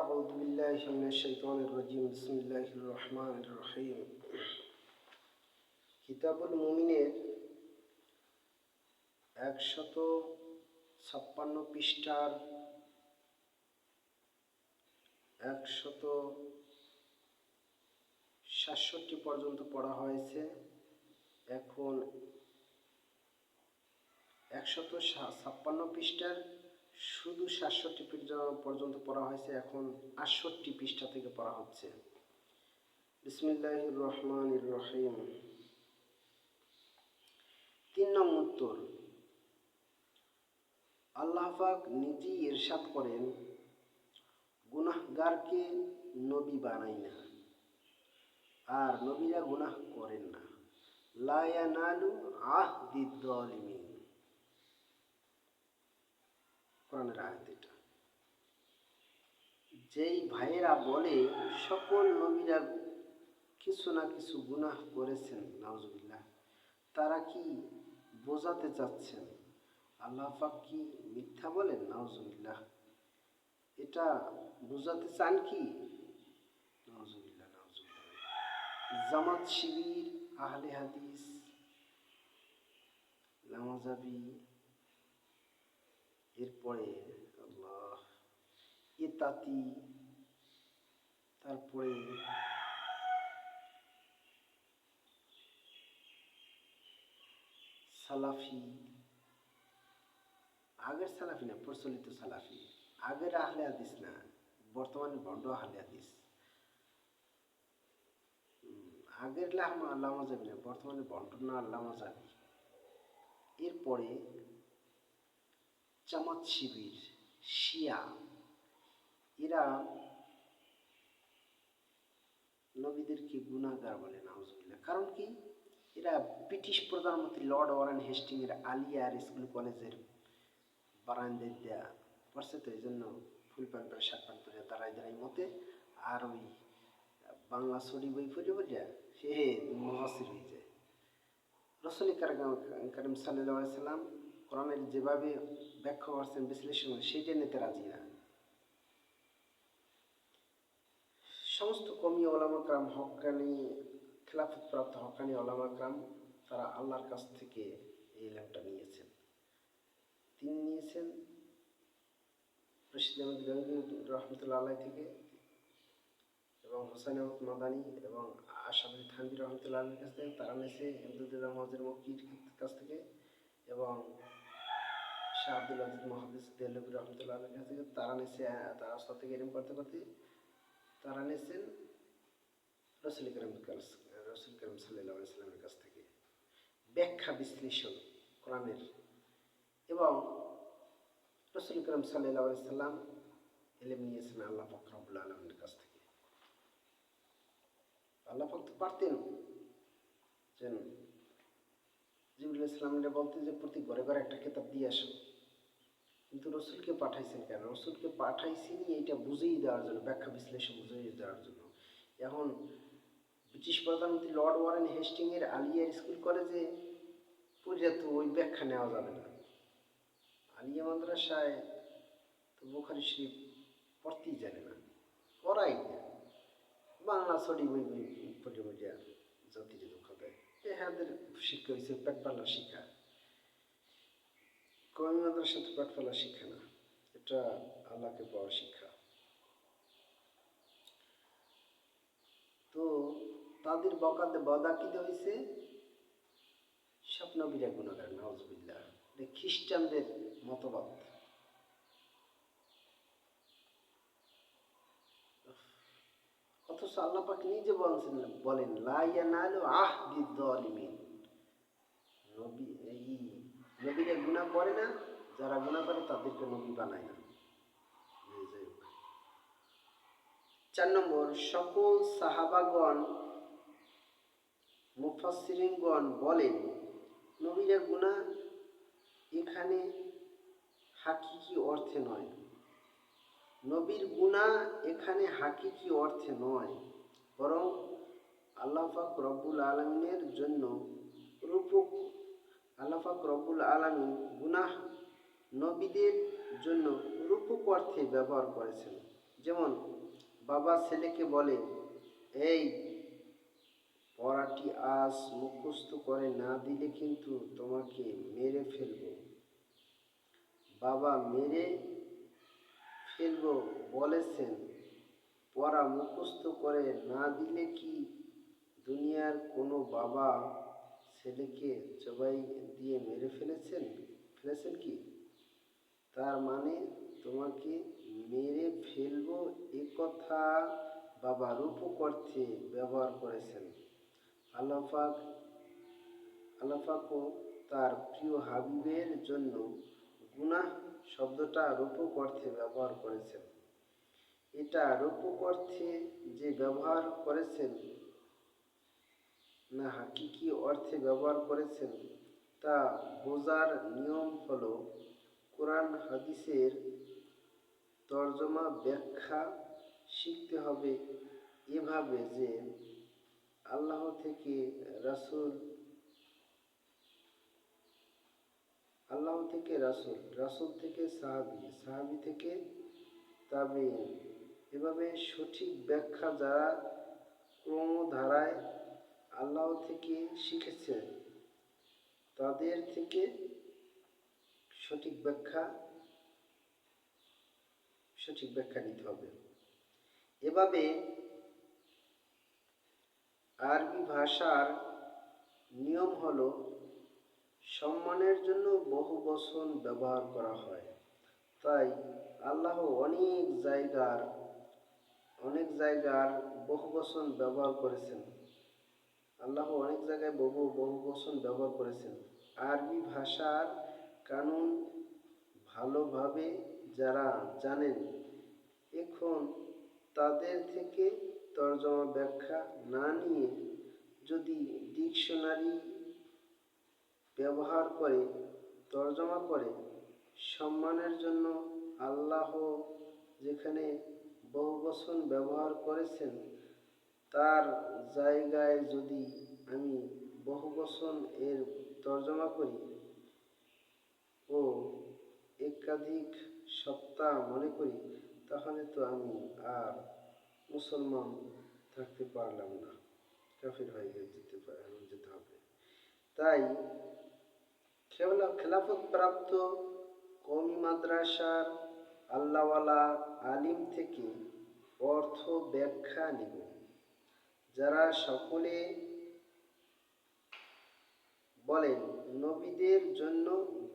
أعوذ بالله من الشيطان الرجيم بسم الله الرحمن الرحيم কিতাবুল মুমিনের 156 পৃষ্ঠার 167 পর্যন্ত পড়া হয়েছে। এখন 156 পৃষ্ঠার শুধু 67 পর্যন্ত পড়া হয়েছে। এখন 68 পৃষ্ঠা থেকে পড়া হচ্ছে। বিসমিল্লাহির রহমানির রহিম। 3 নং উত্তর, আল্লাহ পাক নিজেই ইরশাদ করেন, গুনাহগারকে নবী বানাই না, আর নবীরা গুনাহ করেন না। লা ইয়ানালু আহদিদ যালিমিন, কোরআনের আয়াত এটা। যেই ভাইয়েরা বলে সকল নবীরা কিছু না কিছু গুনাহ করেছেন, নাউজুবিল্লাহ, তারা কি বোঝাতে চাচ্ছেন আল্লাহ পাক কি মিথ্যা বলেন? নাউজুবিল্লাহ, এটা বোঝাতে চান কি? নাউজুবিল্লাহ নাউজুবিল্লাহ। জামাত শিবির, আহলে হাদিস, লামাজাবি, এরপরে আল্লাহ ইতাতি, তারপরে সালাফি, আগের সালাফি না, প্রচলিত সালাফি, আগের আহলে হাদিস না, বর্তমানে ভণ্ড আহলে হাদিস। আগের লামাজাবি না, বর্তমানে ভণ্ড না লামাজাবি। এরপরে জামাত শিবির, শিয়া, এরা নবীদেরকে গুনাহগার বলে, নাউজুবিল্লাহ। কারণ কি? এরা ব্রিটিশ প্রধানমন্ত্রী লর্ড ওয়ারেন হেস্টিংয়ের আলিয়া স্কুল কলেজের বারান্দায় দেয়া পড়ছে, তো এই জন্য ফুল প্যান্ট পরে শার্ট প্যান্ট পরে দাঁড়াই মতে, আর ওই বাংলা ছড়ি বই পড়ে পড়ে সে মুফাসসির হয়ে যায়। রাসূল কারীম সাল্লাল্লাহু আলাইহি সাল্লাম কোরআনের যেভাবে ব্যাখ্যা করছেন, বিশ্লেষণ, সেইটা নিতে রাজি না। সমস্ত কওমি ওলামা کرام, হক্কানি খেলাফতপ্রাপ্ত হক্কানি ওলামা کرام, তারা আল্লাহর কাছ থেকে এই ইলমটা নিয়েছেন। তিনি নিয়েছেন রশিদ আহমদ গঙ্গোহী রহমতুল্লাহ আলাইহি থেকে, এবং হোসেন আহমদ মাদানী এবং আশরাফ আলী থানভী রহমতুল্লাহ আলাইহির কাছ থেকে। তারা নিয়েছে ইমদাদুল্লাহ মুহাজির মক্কির কাছ থেকে, এবং শাহ আব্দুল আজিজ মুহাদ্দিস দেহলভী রহমতুল্লাহ আলাইহির কাছ থেকে। তারা নিয়েছে, তারা ওস্তাদ থেকে ইলম করতে করতে তারা নিয়েছেন রাসূল কারীম সাল্লাল্লাহু আলাইহি সাল্লামের কাছ থেকে ব্যাখ্যা বিশ্লেষণ কোরআনের, এবং রাসূল কারীম সাল্লাল্লাহু আলাইহি সাল্লাম ইলম নিয়েছেন আল্লাহ পাক রব্বুল আলামিনের কাছ থেকে। আল্লাহ পাক তো পারতেন যে জিবরিল ইসলামকে বলতে যে প্রতি ঘরে ঘরে একটা কিতাব দিয়ে আসো, কিন্তু রসুলকে পাঠাইছেন কেন? রসুলকে পাঠাইছেন এইটা বুঝিয়ে দেওয়ার জন্য, ব্যাখ্যা বিশ্লেষণ বুঝিয়ে দেওয়ার জন্য। এখন ব্রিটিশ প্রধানমন্ত্রী লর্ড ওয়ারেন হেস্টিংয়ের আলিয়া স্কুল কলেজে পড়ে তো ওই ব্যাখ্যা নেওয়া যাবে না। আলিয়া মাদ্রাসায় তো বুখারী শরীফ পড়তেই জানে না, পড়াই না, বাংলা ছড়ি বই পড়ে পড়ে জাতির দুঃখ দেয়। এদের শিক্ষা হয়েছে পেট পাল্লা শিক্ষা। কওমি মাদ্রাসা তো পেট পাল্লা শিক্ষা না, এটা আল্লাহকে পাওয়ার শিক্ষা। তো তাদের বদাকিতে হয়েছে সব নবীরা গুনাহগার, নাউজুবিল্লাহ। এটা খ্রিস্টানদের মতবাদ। অথচ আল্লাহ পাক নিজে বলেন লা ইয়ানালু আহদিদ যালিমিন, নবীরা গুনাহ করে না, যারা গুনাহ করে তাদেরকে নবী বানায় না। 4 নম্বর, সকল সাহাবাগণ, মুফাসসিরিনগণ বলেন নবীরা গুনাহ এখানে হাকিকি অর্থে নয়। নবীর গুনাহ এখানে হাকিকি অর্থে নয়, বরং আল্লাহ পাক রব্বুল আলামিনের জন্য রূপক। আল্লাহ পাক রব্বুল আলামিন গুনাহ নবীদের জন্য রূপক অর্থে ব্যবহার করেছেন। যেমন বাবা ছেলেকে বলে, এই পড়াটি আজ মুখস্থ করে না দিলে কিন্তু তোমাকে মেরে ফেলব। বাবা মেরে ফেলব বলেছেন, পড়া মুখস্থ করে না দিলে কি দুনিয়ার কোনো বাবা ছেলেকে জবাই দিয়ে মেরে ফেলেছেন কি? তার মানে তোমাকে মেরে ফেলবো এ কথা বাবা রূপক অর্থে ব্যবহার করেছেন। আল্লাহ পাকও তার প্রিয় হাবিবের জন্য গুনাহ শব্দটা রূপক অর্থে ব্যবহার করেছেন। এটা রূপক অর্থে যে ব্যবহার করেছেন না হাকিকি অর্থে ব্যবহার করেছেন তা বোঝার নিয়ম হলো কোরআন হাদিসের তর্জমা ব্যাখ্যা শিখতে হবে এভাবে যে আল্লাহ থেকে রাসূল, রাসূল থেকে সাহাবী, সাহাবী থেকে তাবেঈন, এভাবে সঠিক ব্যাখ্যা যারা ক্রমধারায় আল্লাহ থেকে শিখেছে তাদের থেকে সঠিক ব্যাখ্যা নিতে হবে। এভাবে আরবি ভাষার নিয়ম হলো সম্মানের জন্য বহু বচন ব্যবহার করা হয়। তাই আল্লাহ অনেক জায়গার বহু বচন ব্যবহার করেছেন। আরবি ভাষার কানুন ভালোভাবে যারা জানেন, এখন তাদের থেকে তর্জমা ব্যাখ্যা না নিয়ে যদি ডিকশনারি ব্যবহার করে তর্জমা করে, সম্মানের জন্য আল্লাহ যেখানে বহুবচন ব্যবহার করেছেন তার জায়গায় যদি আমি বহুবচন এর তর্জমা করি ও একাধিক সত্তা মনে করি, তাহলে তো আমি আর মুসলমান থাকতে পারলাম না, কাফির হয়ে যেতে হবে। তাই খেলাফত প্রাপ্ত কওমি মাদ্রাসার আল্লাহওয়ালা আলিম থেকে অর্থ ব্যাখ্যা নিব, যারা সকলে বলেন নবীদের জন্য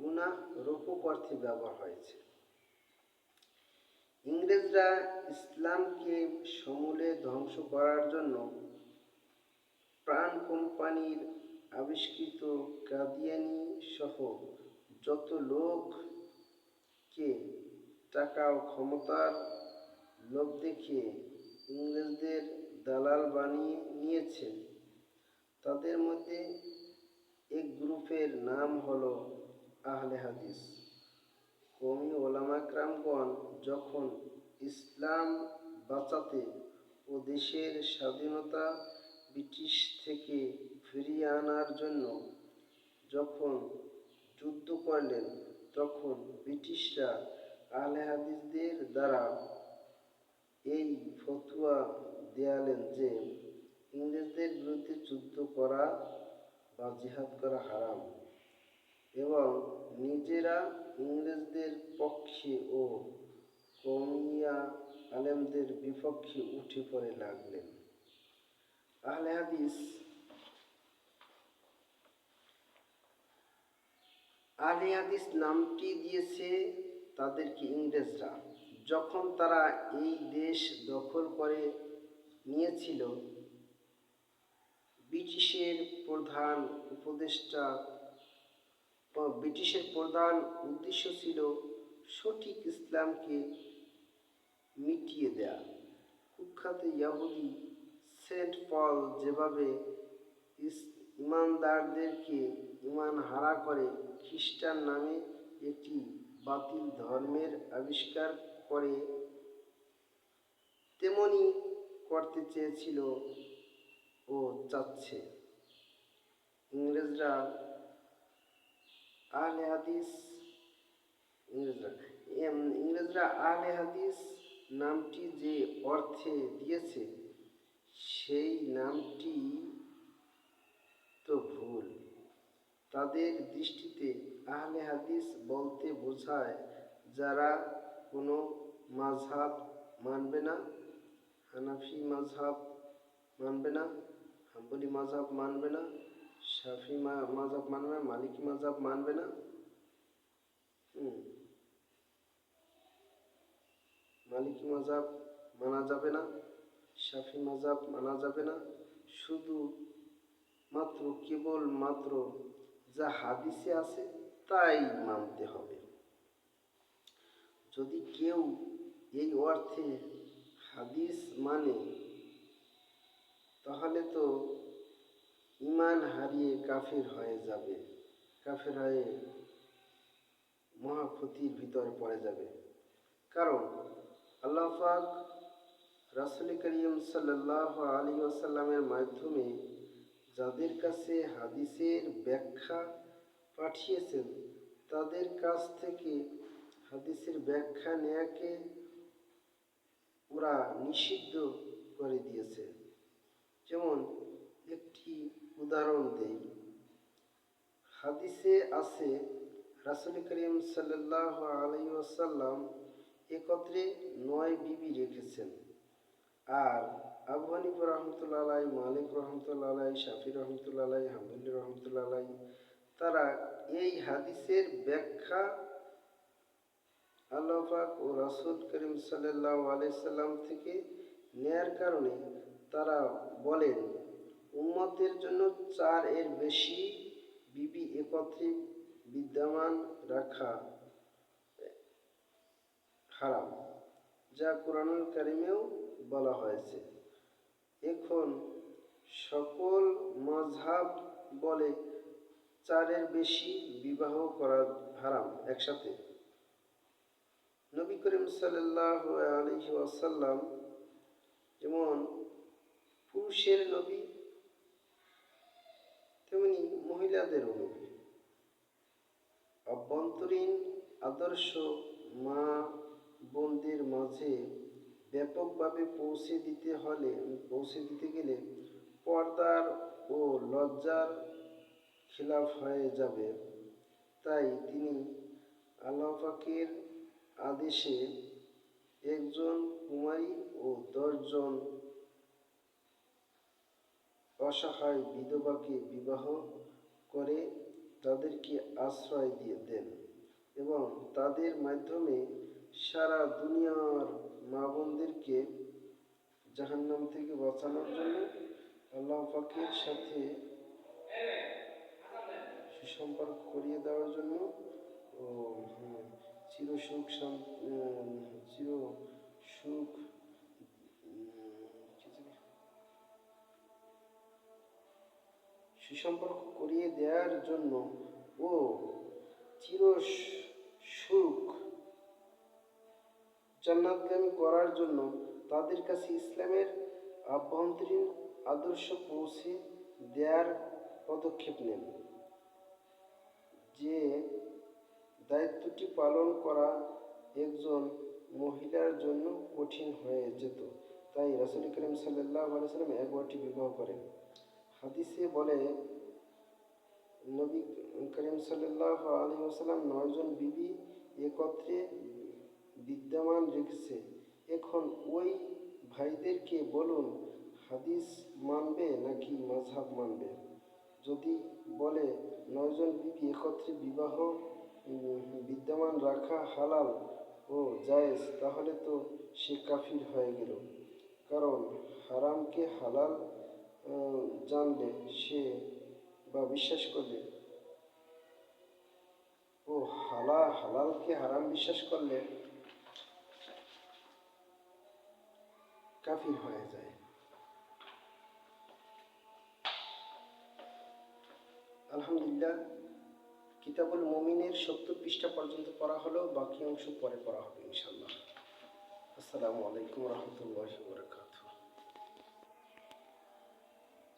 গুনাহ রূপক অর্থে ব্যবহার হয়েছে। ইংরেজরা ইসলামকে সমূলে ধ্বংস করার জন্য প্রাণ কোম্পানির আবিষ্কৃত কাদিয়ানি সহ যত লোককে টাকা ও ক্ষমতার লোভ দেখিয়ে ইংরেজদের দালাল বানিয়ে নিয়েছে, তাদের মধ্যে এক গ্রুপের নাম হলো আহলে হাদিস। কওমি ওলামা-কেরামগণ যখন ইসলাম বাঁচাতে ও দেশের স্বাধীনতা ব্রিটিশ থেকে ফিরিয়ে আনার জন্য যখন যুদ্ধ করলেন, তখন ব্রিটিশরা আহলে হাদিসদের দ্বারা এই ফতোয়া দেয়ালেন যে ইংরেজদের বিরুদ্ধে যুদ্ধ করা বা জিহাদ করা হারাম, এবং নিজেরা ইংরেজদের পক্ষে ও কওমিয়া আলেমদের বিপক্ষে উঠে পড়ে লাগলেন। আহলে হাদিস নামটি দিয়েছে তাদেরকে ইংরেজরা। যখন তারা এই দেশ দখল করে নিয়েছিল, ব্রিটিশের প্রধান উদ্দেশ্য ছিল সঠিক ইসলামকে মিটিয়ে দেয়া। কুখ্যাত ইহুদি সেন্ট পল যেভাবে ইমানদারদেরকে ইমান হারা করে খ্রিস্টান নামে একটি বাতিল ধর্মের আবিষ্কার করে, তেমনি করতে চেয়েছিল ও চাচ্ছে। ইংরেজরা আহলে হাদিস নামটি যে অর্থে দিয়েছে সেই নামটি তো ভুল। তাদের দৃষ্টিতে আহলে হাদিস বলতে বোঝায় যারা কোনো মাযহাব মানবে না, হানাফি মাযহাব মানবে না, হাম্বলি মাযহাব মানবে না, শাফি মাযহাব মানবে না, মালিকি মাযহাব মানবে না, মালিকি মাযহাব মানা যাবে না, শাফি মাযহাব মানা যাবে না, শুধু মাত্র কেবলমাত্র যা হাদিসে আছে তাই মানতে হবে। যদি কেউ এই অর্থে হাদিস মানে তাহলে তো ঈমান হারিয়ে কাফির হয়ে যাবে, কাফির হয়ে মহা ক্ষতির ভিতরে পড়ে যাবে। কারণ আল্লাহ পাক রাসূল করিম সাল্লাল্লাহু আলাইহি ওয়াসাল্লামের মাধ্যমে যাদের কাছে হাদিসের ব্যাখ্যা পাঠিয়েছেন তাদের কাছ থেকে হাদিসের ব্যাখ্যা নেয়াকে ওরা নিষিদ্ধ করে দিয়েছে। যেমন একটি উদাহরণ দেই, হাদিসে আছে রাসূল করিম সাল্লাল্লাহু আলাইহি ওয়াসাল্লাম একত্রে 9 বিবি রেখেছেন। আর আবু হানিফা রহমতুল্লাহ আলাইহি, মালিক রহমতুল্লাহ আলাইহি, শাফি রহমতুল্লাহ আলাইহি, হাম্বলি রহমতুল্লাহ আলাইহি তারা এই হাদিসের ব্যাখ্যা আল্লাহ পাক ও রাসূল করিম সাল্লাল্লাহু আলাইহি সাল্লাম থেকে নেয়ার কারণে তারা বলেন উম্মতের জন্য 4 এর বেশি বিবি একত্রে বিদ্যমান রাখা হারাম, যা কোরআনুল কারীমেও বলা হয়েছে। এখন সকল মাযহাব বলে 4 এর বেশি বিবাহ করা হারাম একসাথে। নবী করিম সাল্লাল্লাহু আলাইহি ওয়াসাল্লাম যেমন পুরুষের নবী তেমনি মহিলাদেরও নবী। অভ্যন্তরীণ আদর্শ মা বোনদের মাঝে ব্যাপকভাবে পৌঁছে দিতে গেলে পর্দার ও লজ্জার খিলাফ হয়ে যাবে। তাই তিনি আল্লাহ পাকের আদেশে একজন কুমারী ও 10 জন অসহায় বিধবাকে বিবাহ করে তাদেরকে আশ্রয় দেন এবং তাদের মাধ্যমে সারা দুনিয়ার মা বোনদেরকে জাহান্নাম থেকে বাঁচানোর জন্য আল্লাহ পাকের সাথে সুসম্পর্ক করিয়ে দেওয়ার জন্য ও সুসম্পর্ক করিয়ে দেওয়ার জন্য ও চির সুখ জান্নাতগামী করার জন্য তাদের কাছে ইসলামের আভ্যন্তরীণ আদর্শ পৌঁছে দেওয়ার পদক্ষেপ নেন। যে দায়িত্বটি পালন করা একজন মহিলার জন্য কঠিন হয়ে যেত, তাই রাসূল করিম সাল্লাল্লাহু আলাইহি ওয়াসাল্লাম 11টি বিবাহ করেন। হাদিসে বলে নবী করিম সাল্লাল্লাহু আলাইহি ওয়াসাল্লাম 9 জন বিবি একত্রে বিদ্যমান রেখেছে। এখন ওই ভাইদেরকে বলুন হাদিস মানবে নাকি মাযহাব মানবে। যদি বলে 9 জন বিবি একত্রে বিদ্যমান রাখা হালাল ও জায়েজ, তাহলে তো সে কাফির হয়ে গেল। কারণ হারামকে হালাল জানলে সে বা বিশ্বাস করলে ও হালালকে হারাম বিশ্বাস করলে কাফির হয়ে যায়। আলহামদুলিল্লাহ, কিতাবুল মুমিনের 70 পৃষ্ঠা পর্যন্ত পড়া হলো, বাকি অংশ পরে পড়া হবে ইনশাআল্লাহ। আসসালামু আলাইকুম ওয়া রাহমাতুল্লাহি ওয়া বারাকাতুহু।